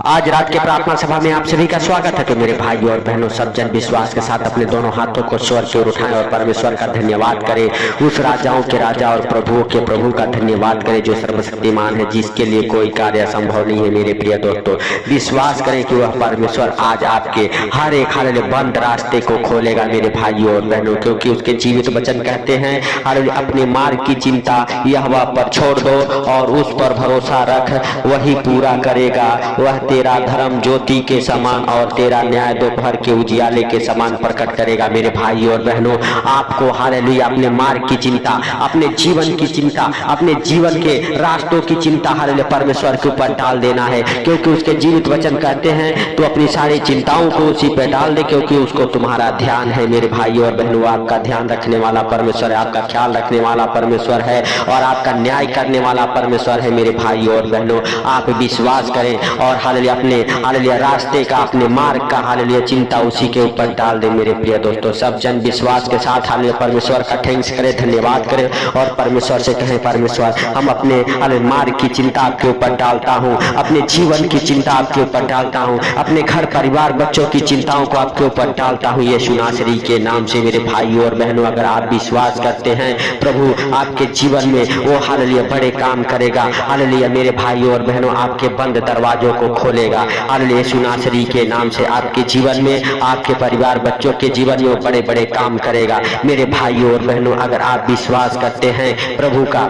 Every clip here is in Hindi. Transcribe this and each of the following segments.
आज रात के प्रार्थना सभा में आप सभी का स्वागत है। तो मेरे भाई और बहनों, सब जन विश्वास के साथ अपने दोनों हाथों को स्वर की ओर उठाएं और परमेश्वर का धन्यवाद करें। उस राजाओं के राजा और प्रभुओं के प्रभु का धन्यवाद करें जो सर्वशक्तिमान है, जिसके लिए कोई कार्य असंभव नहीं है। मेरे प्रिय दोस्तों, विश्वास करें कि वह परमेश्वर आज आपके हर एक हाल बंद रास्ते को खोलेगा मेरे भाइयों और बहनों, क्योंकि उसके जीवित वचन कहते हैं अपने मार्ग की चिंता यहोवा पर छोड़ दो और उस पर भरोसा रख, वही पूरा करेगा। वह तेरा धर्म ज्योति के समान और तेरा न्याय दोपहर के उजियाले के समान प्रकट करेगा। मेरे भाई और बहनों, आपको हालेलुया अपने मार्ग की चिंता, अपने जीवन की चिंता, अपने जीवन के रास्तों की चिंता हालेलुया परमेश्वर के ऊपर डाल देना है, क्योंकि उसके जीवित वचन कहते हैं तो अपनी सारी चिंताओं को उसी पे डाल दे, क्योंकि उसको तुम्हारा ध्यान है। मेरे भाई और बहनों, आपका ध्यान रखने वाला परमेश्वर है, आपका ख्याल रखने वाला परमेश्वर है और आपका न्याय करने वाला परमेश्वर है। मेरे भाई और बहनों, आप विश्वास करें और हालेलुया अपने हालेलुया रास्ते का, अपने मार्ग का हालेलुया चिंता उसी के ऊपर डाल दे। मेरे प्रिय दोस्तों, सब जन विश्वास के साथ हालेलुया परमेश्वर का थैंक्स करें, धन्यवाद करें और परमेश्वर से कहें, परमेश्वर हम अपने हालेलुया मार्ग की चिंता आपके ऊपर डालता हूँ, अपने जीवन की चिंता आपके ऊपर डालता हूँ, अपने घर परिवार बच्चों की चिंताओं को आपके ऊपर डालता हूँ यीशु नासरी के नाम से। मेरे भाइयों और बहनों, अगर आप विश्वास करते हैं प्रभु आपके जीवन में वो हालेलुया बड़े काम करेगा। हालेलुया मेरे भाइयों और बहनों, आपके बंद दरवाजों को खोलेगा। हालेलुया यीशु नासरी के नाम से आपके जीवन में, आपके परिवार बच्चों के जीवन में बड़े बड़े काम करेगा। मेरे भाइयों और बहनों, अगर आप विश्वास करते हैं प्रभु का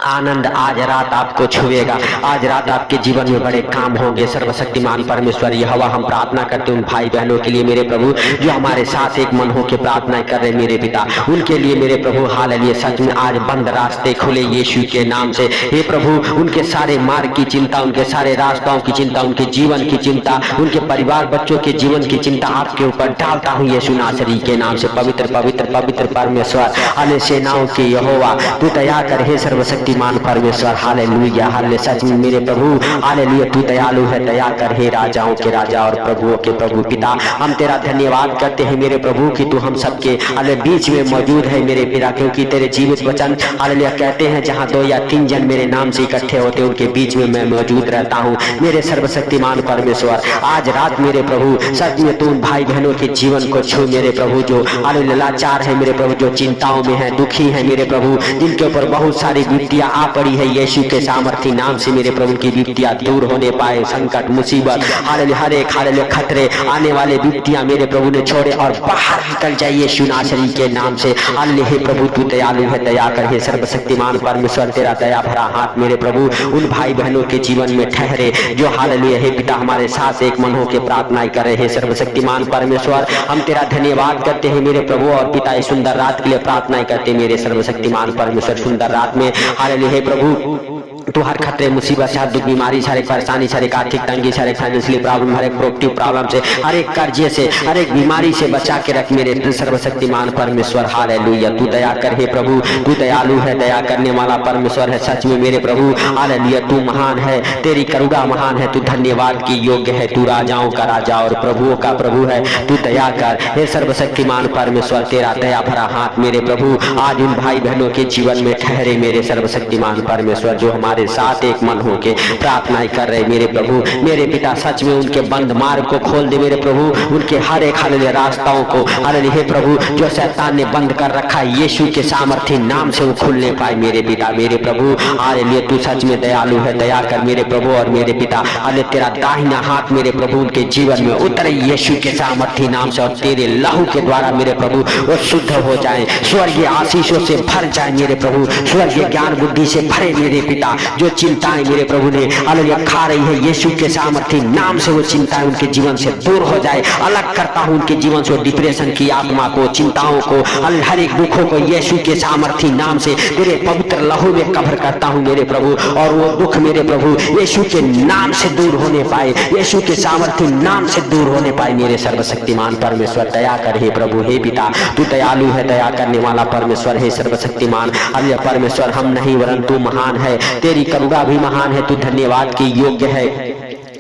आनंद आज रात आपको छुएगा, आज रात आपके जीवन में बड़े काम होंगे। सर्वशक्तिमान परमेश्वर यहोवा, हम प्रार्थना करते हैं उन भाई बहनों के लिए मेरे प्रभु जो हमारे साथ एक मन होकर प्रार्थना कर रहे मेरे पिता, उनके लिए मेरे प्रभु हालेलुया सच में आज बंद रास्ते खुले यीशु के नाम से। हे प्रभु, उनके सारे मार्ग की चिंता, उनके सारे रास्ताओं की चिंता, उनके जीवन की चिंता, उनके परिवार बच्चों के जीवन की चिंता आपके ऊपर डालता हूँ यीशु नासरी के नाम से। पवित्र पवित्र पवित्र परमेश्वर, हाले सेनाओं के यहोवा, तू दया कर हे सर्वशक्तिमान परमेश्वर। हालेलुया हालेलुया सच में मेरे प्रभु हालेलुया तू दयालु है, दया कर हे राजाओं के राजा और प्रभुओं के प्रभु। पिता, हम तेरा धन्यवाद करते हैं मेरे प्रभु कि तू हम सबके हालेलुया बीच में मौजूद है मेरे पिता, क्योंकि तेरे जीवित वचन हालेलुया कहते हैं जहाँ 2 या 3 जन मेरे नाम से इकट्ठे होते उनके बीच में मैं मौजूद रहता हूँ। मेरे सर्वशक्तिमान परमेश्वर, आज रात मेरे प्रभु सच में तू भाई बहनों के जीवन को छू मेरे प्रभु, जो हालेलुया लाचार है मेरे प्रभु, जो चिंताओं में है, दुखी है मेरे प्रभु, जिनके ऊपर बहुत सारी विपत्तियां आ पड़ी है यीशु के सामर्थी नाम से मेरे प्रभु की विपत्तियां दूर होने पाए। संकट मुसीबत हालेलुया हर एक हालेलुया खतरे आने वाले विपत्तियां मेरे प्रभु ने छोड़े और बाहर निकल जाए यीशु नासरी के नाम से। हालेलुया हे प्रभु तू दयालु है, दया कर हे सर्वशक्तिमान परमेश्वर, तेरा दया भरा हाथ मेरे प्रभु उन भाई बहनों के जीवन में ठहरे जो हालेलुया हे पिता हमारे साथ एक मन होकर प्रार्थना कर रहे हैं। सर्वशक्तिमान परमेश्वर, हम तेरा धन्यवाद करते हैं मेरे प्रभु और पिता इस सुंदर रात के लिए प्रार्थना करते हैं मेरे सर्वशक्तिमान परमेश्वर। सुंदर रात में हालेलुया हे प्रभु तो हर खतरे मुसीबत से, हर दुख बीमारी से, हर एक परेशानी से, हर एक आर्थिक तंगी से, हर एक फाइनेंशियल प्रॉब्लम, हर एक प्रोडक्टिव प्रॉब्लम से, हर एक कर्जे से, हर एक बीमारी से बचा के रख मेरे सर्वशक्तिमान परमेश्वर। हालेलुया तू दया कर हे प्रभु, तू दयालु है, दया करने वाला परमेश्वर है सच में मेरे प्रभु। हालेलुया तू महान है, तेरी करुणा महान है, तू धन्यवाद की योग्य है, तू राजाओं का राजा और प्रभुओं का प्रभु है। तू दया कर हे सर्वशक्तिमान परमेश्वर, तेरा दया भरा हाथ मेरे प्रभु आज उन भाई बहनों के जीवन में ठहरे मेरे सर्वशक्तिमान परमेश्वर, जो हमारे साथ एक मन होके प्रार्थना कर रहे मेरे प्रभु। मेरे पिता सच में उनके बंद मार्ग को खोल दे मेरे प्रभु, उनके हर एक हालेलुया रास्ताओं को हालेलुया हे प्रभु जो शैतान ने बंद कर रखा है यीशु के सामर्थी नाम से वो खुलने पाए मेरे पिता मेरे प्रभु। हालेलुया तू सच में दयालु है, दया कर मेरे प्रभु और मेरे पिता। हालेलुया तेरा दाहिना हाथ मेरे प्रभु उनके जीवन में उतरे यीशु के सामर्थी नाम से और तेरे लहू के द्वारा मेरे प्रभु वो शुद्ध हो जाए, स्वर्गीय आशीषों से भर जाए मेरे प्रभु, स्वर्गीय ज्ञान बुद्धि से भरे मेरे पिता। जो चिंताएं मेरे प्रभु ने हालेलुया खा रही है यीशु के सामर्थी नाम से वो चिंताएं उनके जीवन से दूर हो जाए। अलग करता हूं उनके जीवन से डिप्रेशन की आत्मा को, चिंताओं को, हर एक दुखों को यीशु के सामर्थी नाम से तेरे पवित्र लहू में कवर करता हूं मेरे प्रभु। और वो दुख मेरे प्रभु यीशु के नाम से दूर होने पाए, यीशु के सामर्थी नाम से दूर होने पाए मेरे सर्वशक्तिमान परमेश्वर। दया कर हे प्रभु हे पिता, तू दयालु है, दया करने वाला परमेश्वर है सर्वशक्तिमान। हालेलुया परमेश्वर, हम नहीं वरन तू महान है, तेरी करुणा भी महान है, तू धन्यवाद की योग्य है।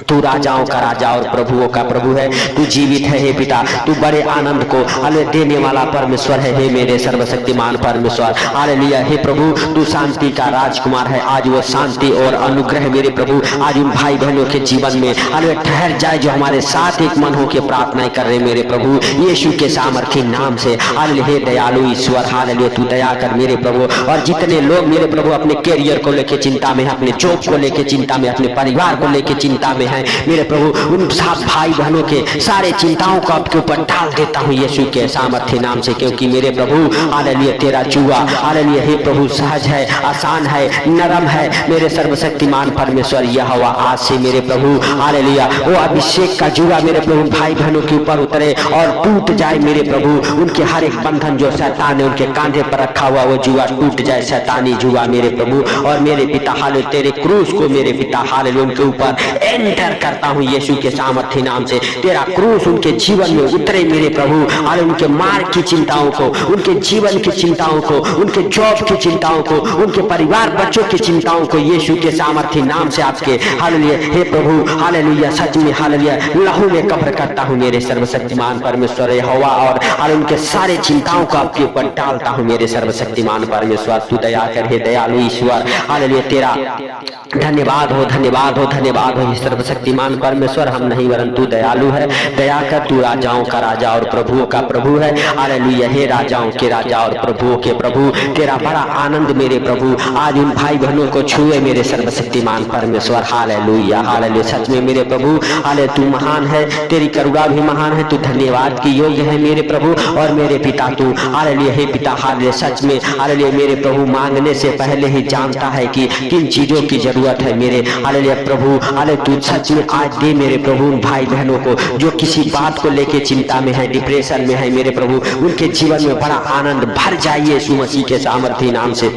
तू राजाओं का राजा और प्रभुओं का प्रभु है। तू जीवित है हे पिता, तू बड़े आनंद को हालेलुया देने वाला परमेश्वर है हे मेरे सर्वशक्तिमान परमेश्वर। हालेलुया हे प्रभु, तू शांति का राजकुमार है। आज वो शांति और अनुग्रह मेरे प्रभु आज उन भाई बहनों के जीवन में हालेलुया ठहर जाए जो हमारे साथ एक मन हो के प्रार्थनाएं कर रहे मेरे प्रभु यीशु के सामर्थी नाम से। हालेलुया हे दयालु ईश्वर, हालेलुया तू दया कर मेरे प्रभु। और जितने लोग मेरे प्रभु अपने कैरियर को लेके चिंता में, अपने जॉब को लेके चिंता में, अपने परिवार को लेके चिंता में है मेरे प्रभु, उन सब भाई बहनों के सारे चिंताओं को आपके ऊपर डाल देता हूँ यीशु के सामर्थ्य नाम से। क्योंकि मेरे प्रभु हालेलुया तेरा जुआ हालेलुया हे प्रभु सहज है, आसान है, नरम है मेरे सर्वशक्तिमान परमेश्वर। यह हवा आज से मेरे प्रभु हालेलुया वो अभिषेक का जुआ मेरे प्रभु भाई बहनों के ऊपर उतरे और टूट जाए मेरे प्रभु। उनके हर एक बंधन जो शैतान ने उनके कांधे पर रखा हुआ वो जुआ टूट जाए, शैतानी जुआ मेरे प्रभु। और मेरे पिता हालेलुया तेरे क्रूस को मेरे पिता हालेलुया उनके ऊपर एंटर करता हूँ यीशु के सामर्थ्य नाम से। तेरा क्रूस उनके जीवन में उतरे मेरे प्रभु और उनके मार्ग की चिंताओं को, उनके जीवन की चिंताओं को, उनके जॉब की चिंताओं को, उनके परिवार बच्चों की चिंताओं को यीशु के सामर्थ्य नाम से आपके हालेलुया हे प्रभु हालेलुया सच में हालेलुया लहू में कब्र करता हूँ मेरे सर्वशक्तिमान परमेश्वर। हवा और उनके सारे चिंताओं को आपके ऊपर डालता हूँ मेरे सर्वशक्तिमान परमेश्वर। तू दया कर हे दयालु ईश्वर, हालेलुया तेरा धन्यवाद हो, धन्यवाद हो, धन्यवाद हो सर्वशक्तिमान परमेश्वर। हम नहीं वरन तू दयालु है, दया कर। तू राजाओं का राजा और प्रभुओं का प्रभु है। हालेलुया हे राजाओं के राजा और प्रभुओं के प्रभु। तेरा बड़ा आनंद मेरे प्रभु आज उन भाई बहनों को छुए मेरे सर्वशक्तिमान परमेश्वर। हालेलुया हालेलुया सच में मेरे प्रभु हालेलुया तू महान है, तेरी करुणा भी महान है, तू धन्यवाद की योग्य है मेरे प्रभु। और मेरे पिता तू हालेलुया हे पिता हालेलुया सच में हालेलुया मेरे प्रभु मांगने से पहले ही जानता है कि किन चीजों की जरूरत है मेरे हालेलुया प्रभु। हालेलुया तू सच में आज दे मेरे प्रभु उन भाई बहनों को जो किसी बात को लेके चिंता में है, डिप्रेशन में है मेरे प्रभु, उनके जीवन में बड़ा आनंद भर जाइए यीशु मसीह के सामर्थ्य नाम से।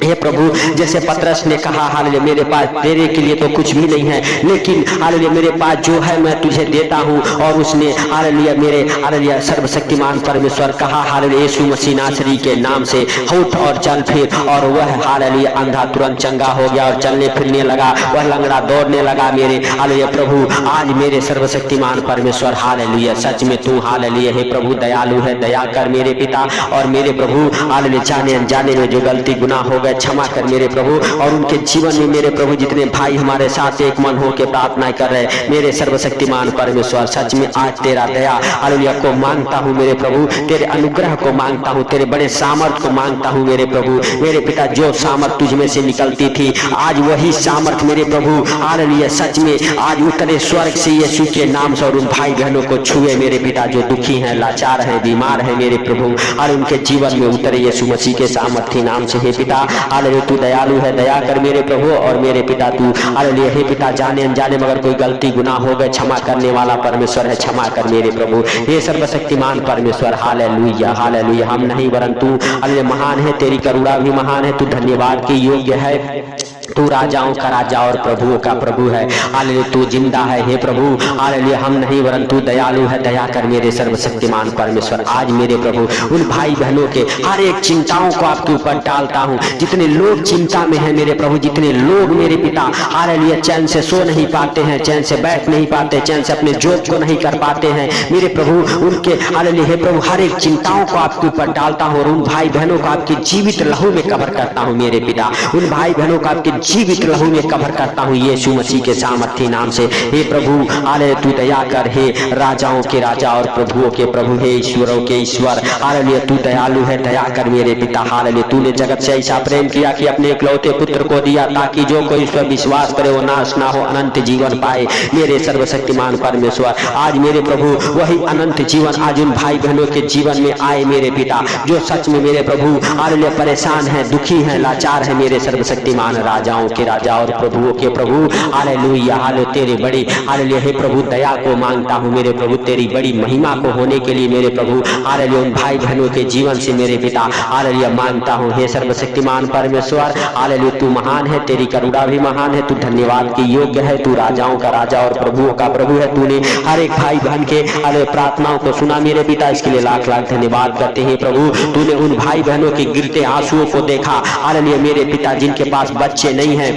हे प्रभु जैसे पतरस ने कहा हालेलुया मेरे पास तेरे के लिए तो कुछ भी नहीं है, लेकिन हालेलुया मेरे पास जो है मैं तुझे देता हूँ। और उसने हालेलुया मेरे हालेलुया सर्वशक्तिमान परमेश्वर कहा हालेलुया यीशु मसीह नासरी के नाम से उठ और चल फिर। और वह हालेलुया अंधा तुरंत चंगा हो गया और चलने फिरने लगा, वह लंगड़ा दौड़ने लगा मेरे हालेलुया प्रभु। आज मेरे सर्वशक्तिमान परमेश्वर हालेलुया सच में तू हालेलुया हे प्रभु दयालु है, दया कर मेरे पिता। और मेरे प्रभु हालेलुया जाने अनजाने में जो गलती गुनाह हो गए क्षमा कर मेरे प्रभु। और उनके जीवन में मेरे प्रभु जितने भाई हमारे साथ एक मन हो के प्रार्थना कर रहे मेरे सर्वशक्तिमान परमेश्वर सच में आज तेरा दया हालेलुया को मांगता हूँ मेरे प्रभु, तेरे अनुग्रह को मांगता हूँ, तेरे बड़े सामर्थ को मांगता हूँ मेरे प्रभु। मेरे पिता जो सामर्थ तुझ में से निकलती थी आज वही सामर्थ मेरे प्रभु हालेलुया सच में आज उतरे स्वर्ग से यीशु के नाम से और उन भाई बहनों को छुए मेरे पिता जो दुखी हैं, लाचार हैं, बीमार हैं मेरे प्रभु। और उनके जीवन में उतरे यीशु मसीह के सामर्थ्य नाम से। हे पिता हालेलुया तू दयालु है, दया कर मेरे प्रभु। और मेरे पिता तू हालेलुया हे पिता जाने अनजाने मगर कोई गलती गुनाह हो गए क्षमा करने वाला परमेश्वर है, क्षमा कर मेरे प्रभु। हे सर्वशक्तिमान परमेश्वर हालेलुया हालेलुया हम नहीं वरन तू हालेलुया महान है, तेरी करुणा भी महान है, तू धन्यवाद की योग्य है। तू राजाओं का राजा और प्रभुओं का प्रभु है। हालेलुया तू जिंदा है हे प्रभु। हालेलुया हम नहीं वरन तू दयालु है, दया कर मेरे सर्वशक्तिमान परमेश्वर। आज मेरे प्रभु उन भाई बहनों के हर एक चिंताओं को आपके ऊपर डालता हूँ। जितने लोग चिंता में है मेरे प्रभु, जितने लोग मेरे पिता हालेलुया चैन से सो नहीं पाते हैं, चैन से बैठ नहीं पाते, चैन से अपने जॉब को नहीं कर पाते हैं मेरे प्रभु, उनके हालेलुया हे प्रभु हर एक चिंताओं को आपके ऊपर डालता हूँ। और उन भाई बहनों को आपके जीवित लहू में कवर करता हूँ मेरे पिता। उन भाई बहनों को आपके जीवित लहू में कवर करता हूँ यीशु मसीह के सामर्थ्य नाम से। हे प्रभु हालेलुया तू दया कर, हे राजाओं के राजा और प्रभुओं के प्रभु, हे ईश्वरों के ईश्वर हालेलुया तू दयालु है, दया कर मेरे पिता। हालेलुया तूने जगत से ऐसा प्रेम किया कि अपने इकलौते पुत्र को दिया ताकि जो कोई इस पर विश्वास करे वो नाश ना हो, अनंत जीवन पाए मेरे सर्वशक्तिमान परमेश्वर। आज मेरे प्रभु वही अनंत जीवन आज उन भाई बहनों के जीवन में आए मेरे पिता जो सच में मेरे प्रभु हालेलुया परेशान है, दुखी है, लाचार है मेरे सर्वशक्तिमान राजाओं के राजा और प्रभुओं के प्रभु। हालेलुया हालेलुया तेरी बड़ी हालेलुया हे प्रभु दया को मांगता हूँ मेरे प्रभु, तेरी बड़ी महिमा को होने के लिए मेरे प्रभु हालेलुया उन भाई बहनों के जीवन से मेरे पिता हालेलुया मांगता हूँ। हे सर्वशक्तिमान परमेश्वर हालेलुया तू महान है, तेरी करुणा भी महान है, तू धन्यवाद की योग्य है, तू राजाओं का राजा और प्रभुओं का प्रभु है। तूने हर एक भाई बहन के हालेलुया प्रार्थनाओं को सुना मेरे पिता, इसके लिए लाख लाख धन्यवाद करते हैं प्रभु। तूने उन भाई बहनों के गिरते आंसुओं को देखा हालेलुया मेरे पिता जिनके पास बच्चे नहीं हैं,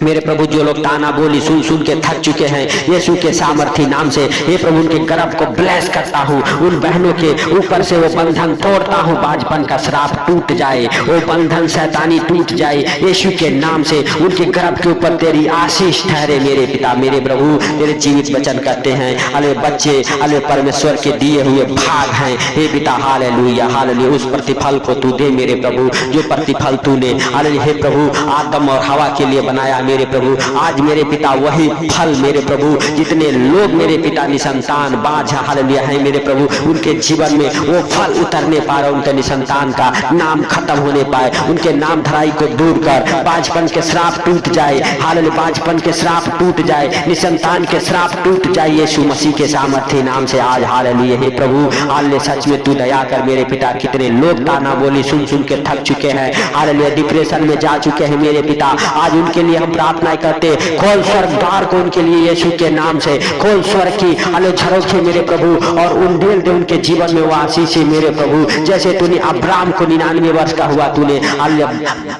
मेरे प्रभु जो लोग ताना बोली सुन सुन के थक चुके हैं, यीशु के सामर्थी नाम से हे प्रभु उनके गर्भ को ब्लेस करता हूँ। उन बहनों के ऊपर से वो बंधन तोड़ता हूँ, बाजपन का श्राप टूट जाए, वो बंधन शैतानी टूट जाए यीशु के नाम से। उनके गर्भ के ऊपर तेरी आशीष ठहरे मेरे पिता। मेरे प्रभु तेरे जीवित वचन कहते हैं अले बच्चे अले परमेश्वर के दिए हुए भाग हैं हे पिता। Hallelujah hallelujah. उस प्रतिफल को तू दे मेरे प्रभु, जो प्रतिफल तूने अले हे प्रभु आदम और हवा के लिए बनाया मेरे प्रभु। आज मेरे पिता वही फल मेरे प्रभु, जितने लोग मेरे पिता निसंतान बाझ हालेलुया है मेरे प्रभु, उनके जीवन में वो फल उतरने पाए, उनके निसंतान का नाम खत्म होने पाए, उनके नाम धराई को दूर कर, बाझपन के श्राप टूट जाए हालेलुया, बाझपन के श्राप टूट जाए, निसंतान के श्राप टूट जाए यीशु मसीह के सामर्थ्य नाम से आज हालेलुया। हे प्रभु हालेलुया सच में तू दया कर मेरे पिता। कितने लोग ताना बोली सुन सुन के थक चुके हैं हालेलुया, डिप्रेशन में जा चुके हैं मेरे पिता। आज उनके लिए हम प्रार्थना करते, खोल स्वर्ग द्वार को उनके लिए यीशु के नाम से, खोल स्वर्ग की अले झरोखे मेरे प्रभु और उंडेल दे उनके जीवन में वो आशीष मेरे प्रभु। जैसे तूने अब्राहम को 99 वर्ष का हुआ तूने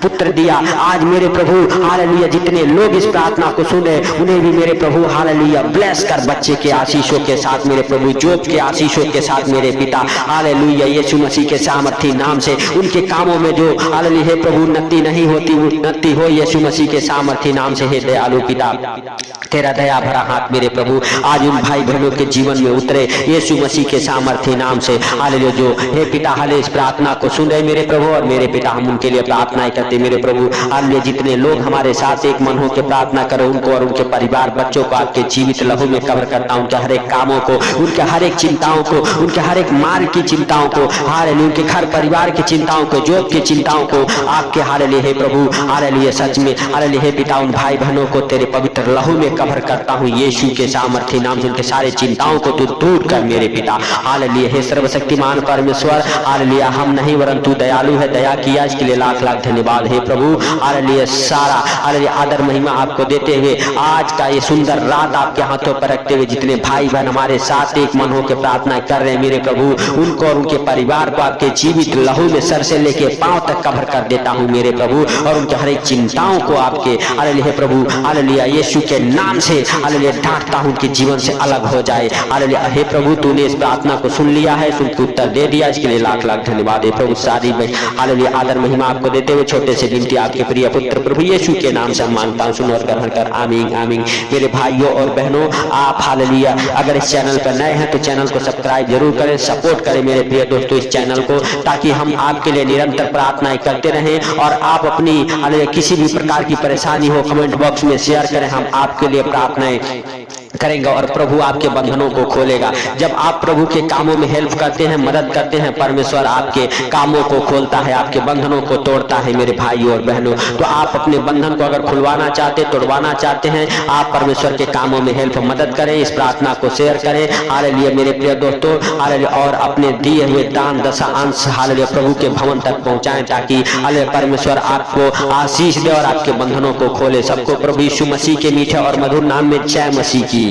पुत्र दिया, आज मेरे प्रभु हालेलुया जितने लोग इस प्रार्थना को सुने उन्हें भी मेरे प्रभु हालेलुया ब्लेस कर, बच्चे के आशीषों के साथ मेरे प्रभु, जॉब के आशीषों के साथ मेरे पिता हालेलुया यीशु मसीह के सामर्थी नाम से। उनके कामों में जो हालेलुया हे प्रभु उन्नति नहीं होती उन्नति हो यीशु मसीह के सामर्थी नाम से। हे दयालु पिता तेरा दया भरा हाथ मेरे प्रभु आज उन भाई बहनों के जीवन में उतरे यीशु मसीह के सामर्थ्य नाम से हालेलुया। जो हे पिता हाले इस प्रार्थना को सुन रहे मेरे प्रभु और मेरे पिता, हम उनके लिए प्रार्थनाएं करते मेरे प्रभु हालेलुया। जितने लोग हमारे साथ एक मन होकर प्रार्थना करो उनको और उनके परिवार बच्चों को आपके जीवित लहू में कवर करता हूं। उनके हर एक कामों को, उनके हर एक चिंताओं को, उनके हर एक मार्ग की चिंताओं को हालेलुया, उनके घर परिवार की चिंताओं को, जॉब की चिंताओं को आपके हालेलुया हे प्रभु हालेलुया सच में हालेलुया हे पिता उन भाई बहनों को तेरे पवित्र लहू में कवर करता हूँ यीशु के सामर्थ्य नाम से। उनके सारे चिंताओं को तू दूर कर मेरे पिता हालेलुया। हे सर्वशक्तिमान परमेश्वर हालेलुया, हम नहीं वरन तू दयालु है, दया किया इसके लिए लाख लाख धन्यवाद हे प्रभु हालेलुया। सारा हालेलुया आदर महिमा आपको देते हुए आज का ये सुंदर रात आपके हाथों पर रखते हुए जितने भाई बहन हमारे साथ एक मन होकर प्रार्थना कर रहे हैं मेरे प्रभु, उनको और उनके परिवार को आपके जीवित लहू में सर से लेके पांव तक कवर कर देता हूँ मेरे प्रभु। और उनके हर एक चिंताओं को आपके हालेलुया प्रभु हालेलुया यीशु के नाम से हालेलुया डांटता हूँ, उनके जीवन से अलग हो जाए हालेलुया। हे प्रभु तूने इस प्रार्थना को सुन लिया है, सुन के उत्तर दे दिया, इसके लिए लाख लाख धन्यवाद हे प्रभु। सारी हालेलुया आदर महिमा आपको देते हुए छोटे से विनती आपके प्रिय पुत्र प्रभु यीशु के नाम से मांगता हूँ, सुन और ग्रहण कर आमीन आमीन। मेरे भाइयों और बहनों आप हालेलुया अगर इस चैनल पर नए हैं तो चैनल को सब्सक्राइब जरूर करें, सपोर्ट करें मेरे प्रिय दोस्तों इस चैनल को, ताकि हम आपके लिए निरंतर प्रार्थनाएं करते रहें। और आप अपनी हालेलुया किसी भी प्रकार की परेशानी हो कमेंट बॉक्स में शेयर करें, हम आपके लिए प्रार्थनाएं करेंगे और प्रभु आपके बंधनों को खोलेगा। जब आप प्रभु के कामों में हेल्प करते हैं, मदद करते हैं, परमेश्वर आपके कामों को खोलता है, आपके बंधनों को तोड़ता है मेरे भाइयों और बहनों। तो आप अपने बंधन को अगर खुलवाना चाहते, तोड़वाना चाहते हैं, आप परमेश्वर के कामों में हेल्प मदद करें, इस प्रार्थना को शेयर करें हालेलुया मेरे प्रिय दोस्तों हालेलुया। और अपने दिए हुए दान दशा अंश हालेलुया प्रभु के भवन तक पहुंचाएं, ताकि हालेलुया परमेश्वर आपको आशीष दे और आपके बंधनों को खोले। सबको प्रभु यीशु मसीह के मीठे और मधुर नाम में जय मसीह की।